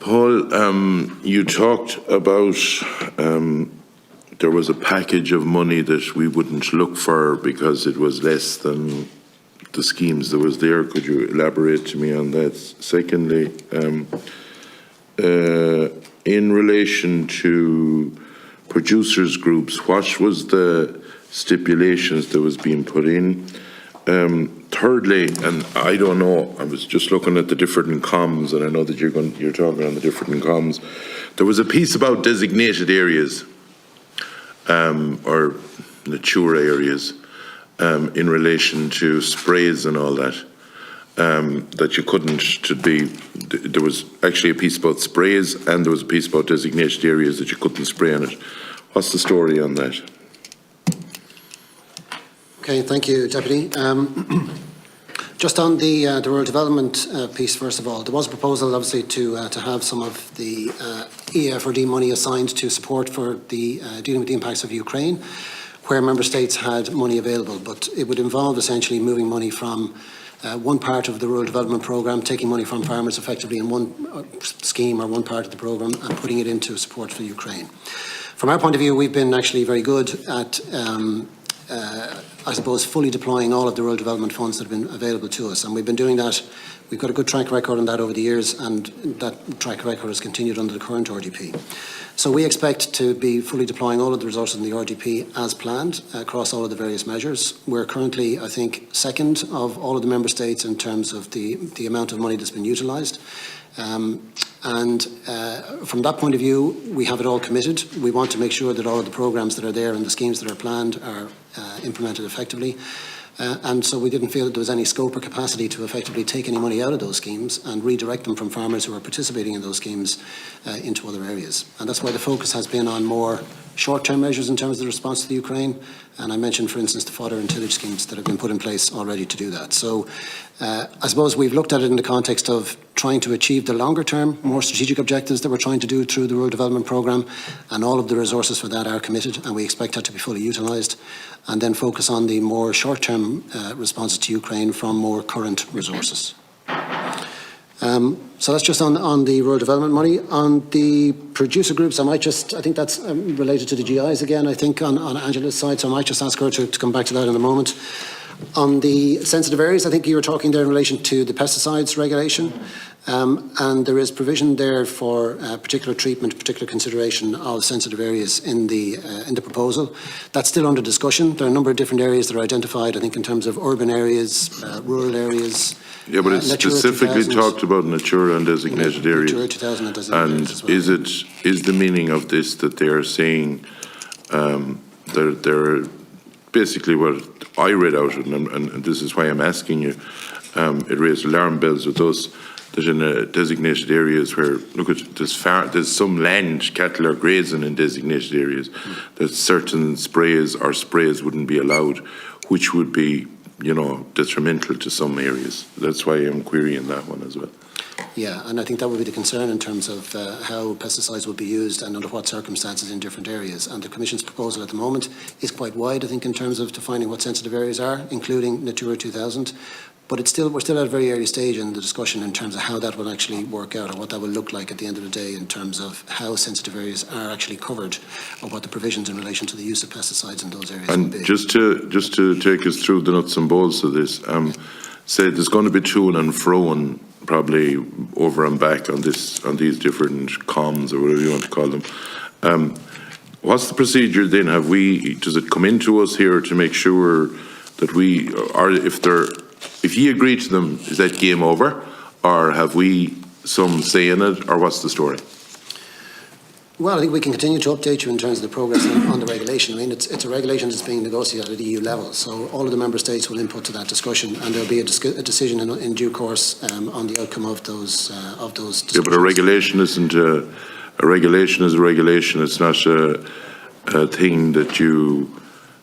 Paul, you talked about there was a package of money that we wouldn't look for because it was less than the schemes that was there. Could you elaborate to me on that? Secondly, in relation to producers groups, what was the stipulations that was being put in? Thirdly, and I don't know, I was just looking at the different comms, and I know that you're talking on the different comms. There was a piece about designated areas or mature areas in relation to sprays and all that. That you couldn't there was actually a piece about sprays and there was a piece about designated areas that you couldn't spray on it. What's the story on that? Okay, thank you, Deputy. Just on the rural development piece, first of all, there was a proposal, obviously, to have some of the EFRD money assigned to support for the dealing with the impacts of Ukraine, where member states had money available, but it would involve essentially moving money from one part of the rural development programme, taking money from farmers effectively in one scheme or one part of the programme and putting it into support for Ukraine. From our point of view, we've been actually very good at I suppose, fully deploying all of the rural development funds that have been available to us. And we've been doing that. We've got a good track record on that over the years, and that track record has continued under the current RDP. So we expect to be fully deploying all of the resources in the RDP as planned across all of the various measures. We're currently, I think, second of all of the member states in terms of the amount of money that's been utilised. From that point of view, we have it all committed. We want to make sure that all of the programmes that are there and the schemes that are planned are implemented effectively. And so we didn't feel that there was any scope or capacity to effectively take any money out of those schemes and redirect them from farmers who are participating in those schemes into other areas. And that's why the focus has been on more short-term measures in terms of the response to the Ukraine. And I mentioned, for instance, the fodder and tillage schemes that have been put in place already to do that. So I suppose we've looked at it in the context of trying to achieve the longer-term, more strategic objectives that we're trying to do through the Rural Development Programme, and all of the resources for that are committed, and we expect that to be fully utilised, and then focus on the more short-term responses to Ukraine from more current resources. So that's just on the rural development money. On the producer groups, I think that's related to the GIs again, I think, on Angela's side, so I might just ask her to come back to that in a moment. On the sensitive areas, I think you were talking there in relation to the pesticides regulation, and there is provision there for particular treatment, particular consideration of sensitive areas in the proposal. That's still under discussion. There are a number of different areas that are identified, I think, in terms of urban areas, rural areas. Yeah, but it's specifically talked about Natura and designated areas. Natura 2000 and designated areas as well. Is the meaning of this that they are saying they're basically what I read out, and this is why I'm asking you, it raised alarm bells with us, that in designated areas where, look at, there's some land, cattle are grazing in designated areas, that certain sprays wouldn't be allowed, which would be, detrimental to some areas. That's why I'm querying that one as well. Yeah, and I think that would be the concern in terms of how pesticides will be used and under what circumstances in different areas. And the Commission's proposal at the moment is quite wide, I think, in terms of defining what sensitive areas are, including Natura 2000. But we're still at a very early stage in the discussion in terms of how that will actually work out, or what that will look like at the end of the day in terms of how sensitive areas are actually covered, or what the provisions in relation to the use of pesticides in those areas will be. And just to take us through the nuts and bolts of this, say there's going to be to and fro probably over and back on these different comms or whatever you want to call them. What's the procedure then? Does it come into us here to make sure that we are, if you agree to them, is that game over, or have we some say in it, or what's the story? Well, I think we can continue to update you in terms of the progress on the regulation. I mean, it's a regulation that's being negotiated at EU level, so all of the member states will input to that discussion, and there'll be a decision in due course on the outcome of those discussions. Yeah, but a regulation isn't a regulation is a regulation. It's not a thing that you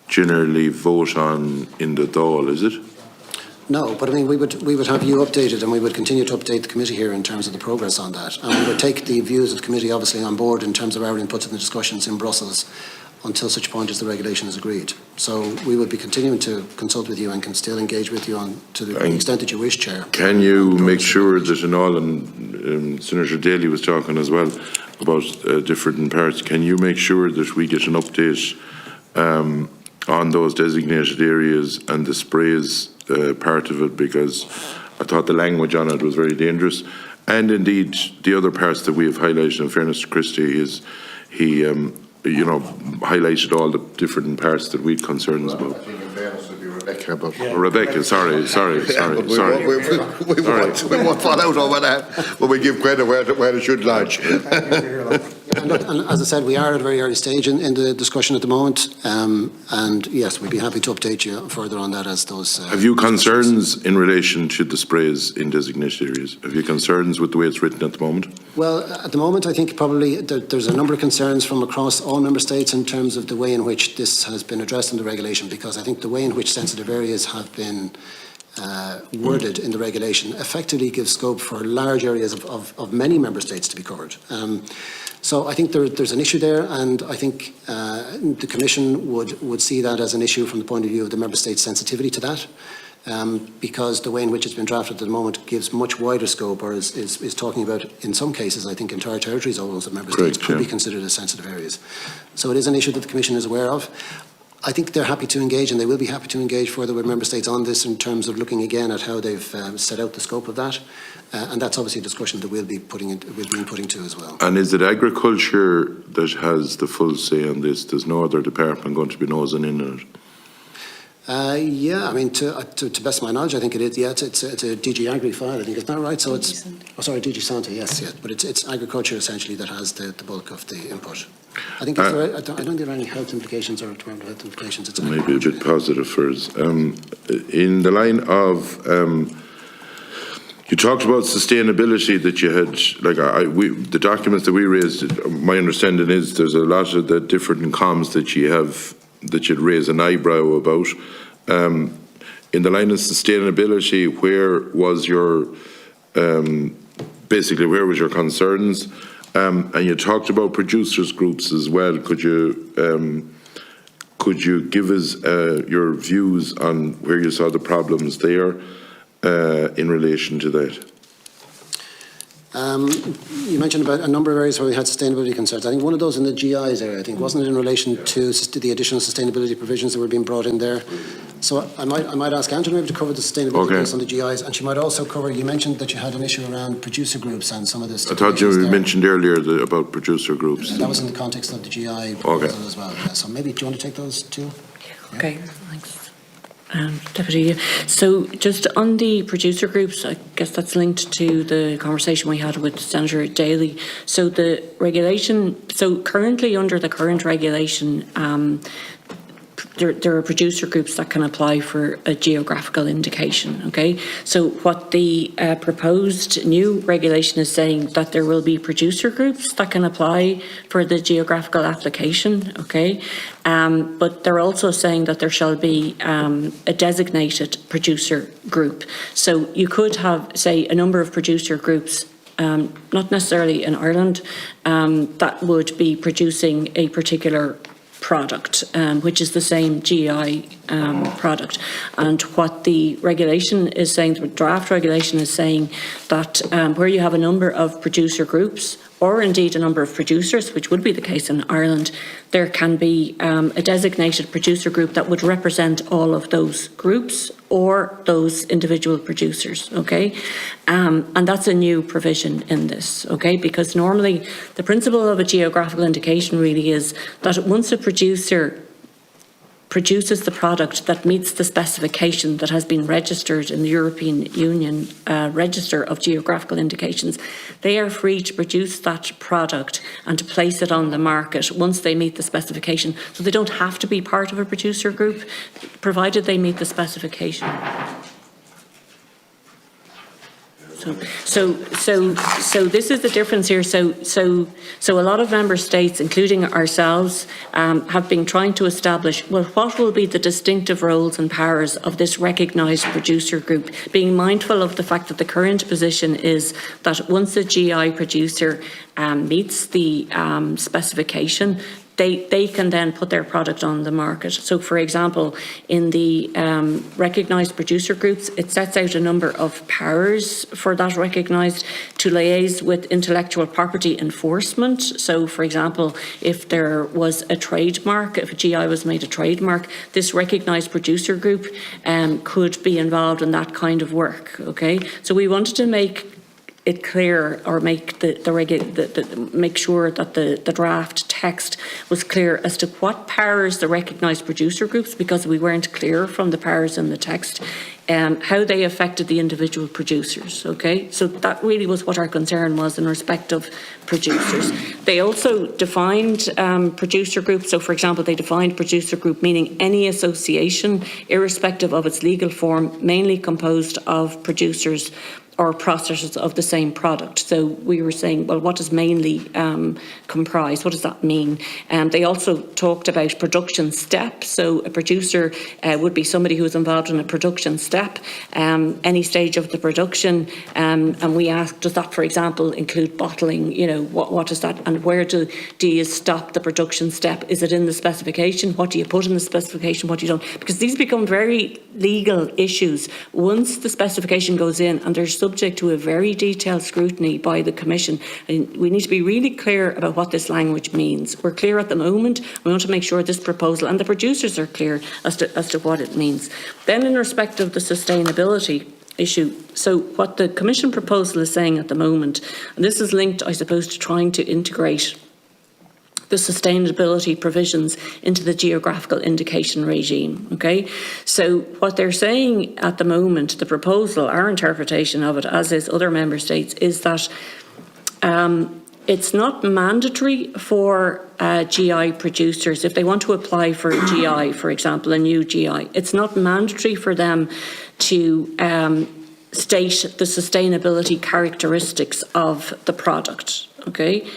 generally vote on in the Dáil, is it? No, but I mean, we would have you updated, and we would continue to update the committee here in terms of the progress on that. And we would take the views of the committee obviously on board in terms of our inputs in the discussions in Brussels until such point as the regulation is agreed. So we will be continuing to consult with you and can still engage with you on to the extent that you wish, Chair. Can you make sure that in all, and Senator Daly was talking as well about different parts, can you make sure that we get an update on those designated areas and the sprays part of it, because I thought the language on it was very dangerous. And indeed, the other parts that we have highlighted, in fairness to Christie, is he, highlighted all the different parts that we had concerns about. I think in fairness would be Rebecca, but... Rebecca, sorry. We won't fall out over that, but we give credit where it should lodge. And as I said, we are at a very early stage in the discussion at the moment, and yes, we'd be happy to update you further on that as those... Have you concerns in relation to the sprays in designated areas? Have you concerns with the way it's written at the moment? Well, at the moment, I think probably there's a number of concerns from across all member states in terms of the way in which this has been addressed in the regulation, because I think the way in which sensitive areas have been worded in the regulation effectively gives scope for large areas of many member states to be covered. So I think there's an issue there, and I think the Commission would see that as an issue from the point of view of the member states' sensitivity to that, because the way in which it's been drafted at the moment gives much wider scope, or is talking about, in some cases, I think entire territories almost of member states could be considered as sensitive areas. So it is an issue that the Commission is aware of. I think they're happy to engage, and they will be happy to engage further with member states on this in terms of looking again at how they've set out the scope of that, and that's obviously a discussion that we'll be inputting to as well. And is it agriculture that has the full say on this? There's no other department going to be nosing in on it? Yeah, I mean, to best of my knowledge, I think it is. Yeah, it's a DG Agri file. I think, isn't that right? So it's DG Santa. Yes, but it's agriculture essentially that has the bulk of the input. I think I don't think there are any health implications or environmental health implications. It's maybe a bit positive for us. In the line of, you talked about sustainability that you had, the documents that we raised, my understanding is there's a lot of the different comms that you have that you'd raise an eyebrow about. In the line of sustainability, where was your, basically where was your concerns? And you talked about producers groups as well. Could you give us your views on where you saw the problems there in relation to that? You mentioned about a number of areas where we had sustainability concerns. I think one of those in the GIs area, I think, wasn't it in relation to the additional sustainability provisions that were being brought in there? So I might ask Angela maybe to cover the sustainability piece on the GIs, and she might also cover, you mentioned that you had an issue around producer groups and some of this. I thought you mentioned earlier about producer groups. That was in the context of the GI proposal as well. Yeah. So maybe, do you want to take those too? Okay, thanks. Deputy, so just on the producer groups, I guess that's linked to the conversation we had with Senator Daly. So the regulation, so currently under the current regulation, there are producer groups that can apply for a geographical indication, okay? So what the proposed new regulation is saying that there will be producer groups that can apply for the geographical application, okay? But they're also saying that there shall be a designated producer group. So you could have, say, a number of producer groups, not necessarily in Ireland, that would be producing a particular product, which is the same GI product. And what the regulation is saying, the draft regulation is saying that where you have a number of producer groups, or indeed a number of producers, which would be the case in Ireland, there can be a designated producer group that would represent all of those groups or those individual producers, okay? And that's a new provision in this, okay? Because normally the principle of a geographical indication really is that once a producer produces the product that meets the specification that has been registered in the European Union Register of Geographical Indications, they are free to produce that product and to place it on the market once they meet the specification. So they don't have to be part of a producer group, provided they meet the specification. So this is the difference here. So a lot of member states, including ourselves, have been trying to establish, well, what will be the distinctive roles and powers of this recognised producer group, being mindful of the fact that the current position is that once a GI producer meets the specification, they can then put their product on the market. So, for example, in the recognised producer groups, it sets out a number of powers for that recognised to liaise with intellectual property enforcement. So, for example, if there was a trademark, if a GI was made a trademark, this recognised producer group could be involved in that kind of work. Okay, so we wanted to make it clear, or make make sure that the draft text was clear as to what powers the recognised producer groups, because we weren't clear from the powers in the text, how they affected the individual producers. Okay, so that really was what our concern was in respect of producers. They also defined producer groups. So, for example, they defined producer group meaning any association, irrespective of its legal form, mainly composed of producers or processors of the same product. So we were saying, well, what does mainly comprise? What does that mean? They also talked about production step. So a producer would be somebody who is involved in a production step, any stage of the production. And we asked, does that, for example, include bottling? You know, what is that? And where do you stop the production step? Is it in the specification? What do you put in the specification? What do you don't? Because these become very legal issues. Once the specification goes in, and there's subject to a very detailed scrutiny by the Commission. And we need to be really clear about what this language means. We're clear at the moment. We want to make sure this proposal, and the producers are clear as to what it means. Then in respect of the sustainability issue, so what the Commission proposal is saying at the moment, and this is linked, I suppose, to trying to integrate the sustainability provisions into the geographical indication regime. Okay, so what they're saying at the moment, the proposal, our interpretation of it, as is other member states, is that it's not mandatory for GI producers, if they want to apply for a GI, for example, a new GI, it's not mandatory for them to state the sustainability characteristics of the product. Okay,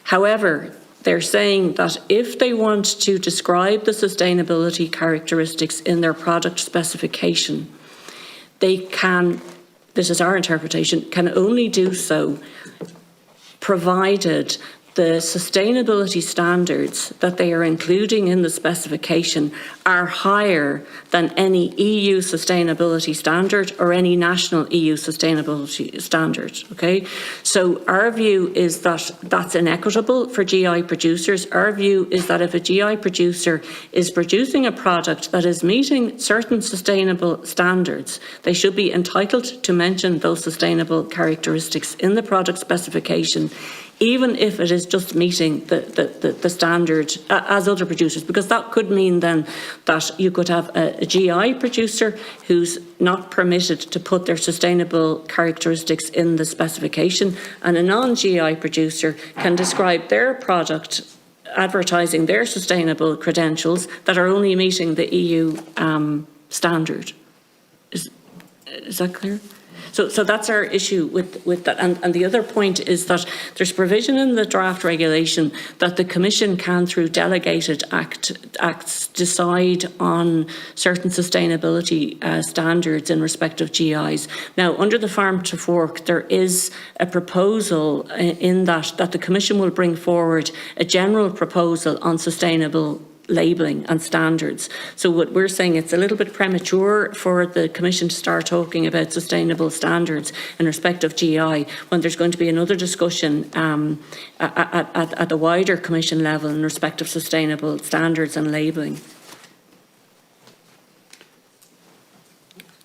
however, they're saying that if they want to describe the sustainability characteristics in their product specification, they can, this is our interpretation, can only do so provided the sustainability standards that they are including in the specification are higher than any EU sustainability standard or any national EU sustainability standard. Okay, so our view is that that's inequitable for GI producers. Our view is that if a GI producer is producing a product that is meeting certain sustainable standards, they should be entitled to mention those sustainable characteristics in the product specification, even if it is just meeting the standard as other producers, because that could mean then that you could have a GI producer who's not permitted to put their sustainable characteristics in the specification, and a non-GI producer can describe their product advertising their sustainable credentials that are only meeting the EU standard. Is that clear? So that's our issue with that. And the other point is that there's provision in the draft regulation that the Commission can, through delegated acts, decide on certain sustainability standards in respect of GIs. Now, under the Farm to Fork, there is a proposal in that the Commission will bring forward a general proposal on sustainable labelling and standards. So what we're saying, it's a little bit premature for the Commission to start talking about sustainable standards in respect of GI when there's going to be another discussion at the wider Commission level in respect of sustainable standards and labelling.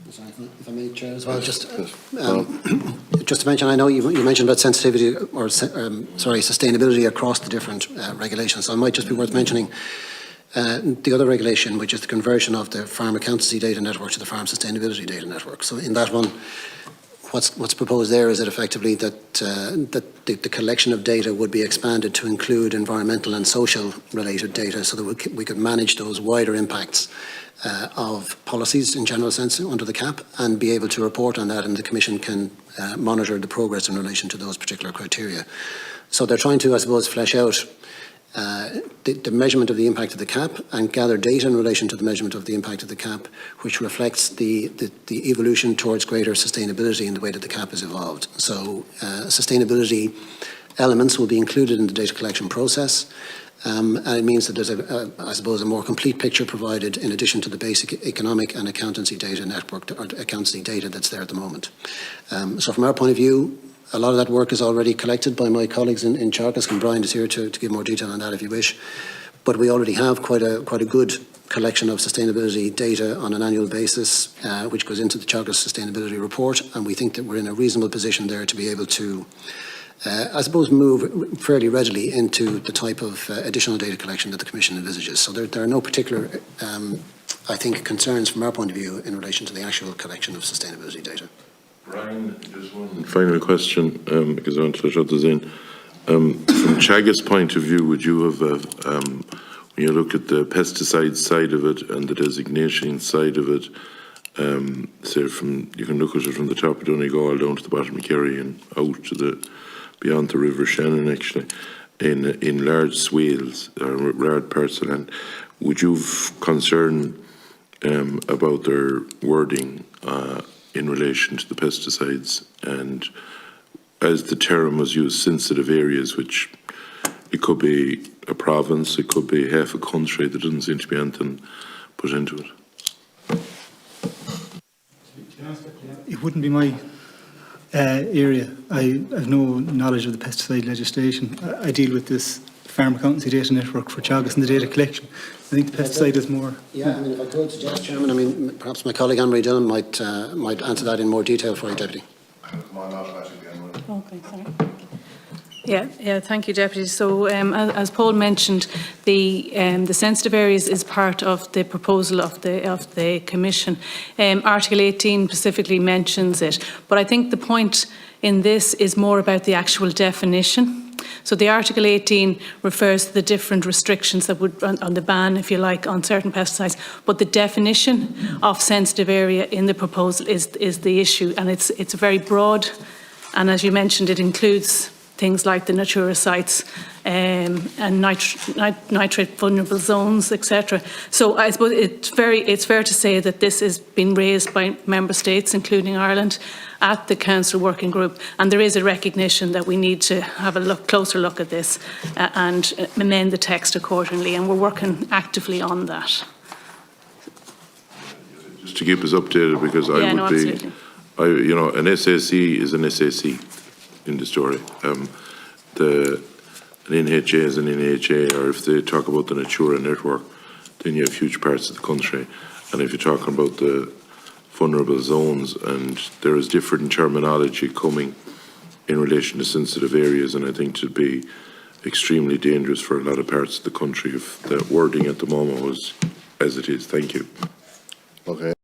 If I may, Chair, as well, just to mention, I know you mentioned about sensitivity or sustainability across the different regulations. So it might just be worth mentioning the other regulation, which is the conversion of the Farm Accountancy Data Network to the Farm Sustainability Data Network. So in that one, what's proposed there is that effectively that the collection of data would be expanded to include environmental and social related data, so that we could manage those wider impacts of policies in general sense under the CAP and be able to report on that, and the Commission can monitor the progress in relation to those particular criteria. So they're trying to, I suppose, flesh out the measurement of the impact of the CAP and gather data in relation to the measurement of the impact of the CAP, which reflects the evolution towards greater sustainability in the way that the CAP has evolved. So sustainability elements will be included in the data collection process, And it means that there's, I suppose, a more complete picture provided in addition to the basic economic and accountancy data network, or accountancy data that's there at the moment. So from our point of view, a lot of that work is already collected by my colleagues in Teagasc, and Brian is here to give more detail on that if you wish. But we already have quite a good collection of sustainability data on an annual basis, which goes into the Teagasc Sustainability Report, and we think that we're in a reasonable position there to be able to I suppose, move fairly readily into the type of additional data collection that the Commission envisages. So there are no particular, I think, concerns from our point of view in relation to the actual collection of sustainability data. Brian, just one final question, because I want to let others in. From Teagasc's point of view, would you have, when you look at the pesticide side of it and the designation side of it, say you can look at it from the top of Donegal down to the bottom of Kerry and out to beyond the River Shannon, actually, in large swales, large parts of land, would you have concern about their wording in relation to the pesticides? And as the term was used, sensitive areas, which it could be a province, it could be half a country, there doesn't seem to be anything put into it. It wouldn't be my area. I have no knowledge of the pesticide legislation. I deal with this Farm Accountancy Data Network for Teagasc and the data collection. I think the pesticide is more... Yeah, I mean, if I could suggest, Chairman, I mean, perhaps my colleague Anne-Marie Dillon might answer that in more detail for you, Deputy. Okay, sorry. Yeah, thank you, Deputy. So, as Paul mentioned, the sensitive areas is part of the proposal of the Commission. Article 18 specifically mentions it, but I think the point in this is more about the actual definition. So the Article 18 refers to the different restrictions that would, on the ban, if you like, on certain pesticides, but the definition of sensitive area in the proposal is the issue, and it's very broad, and as you mentioned, it includes things like the Natura sites and nitrate vulnerable zones, etc. So I suppose it's fair to say that this has been raised by member states, including Ireland, at the Council Working Group, and there is a recognition that we need to have a closer look at this and amend the text accordingly, and we're working actively on that. Just to keep us updated, because I would be, you know, an SAC is an SAC in the story. An NHA is an NHA, or if they talk about the Natura network, then you have huge parts of the country. And if you're talking about the vulnerable zones, and there is different terminology coming in relation to sensitive areas, and I think it would be extremely dangerous for a lot of parts of the country if the wording at the moment was as it is. Thank you. Okay.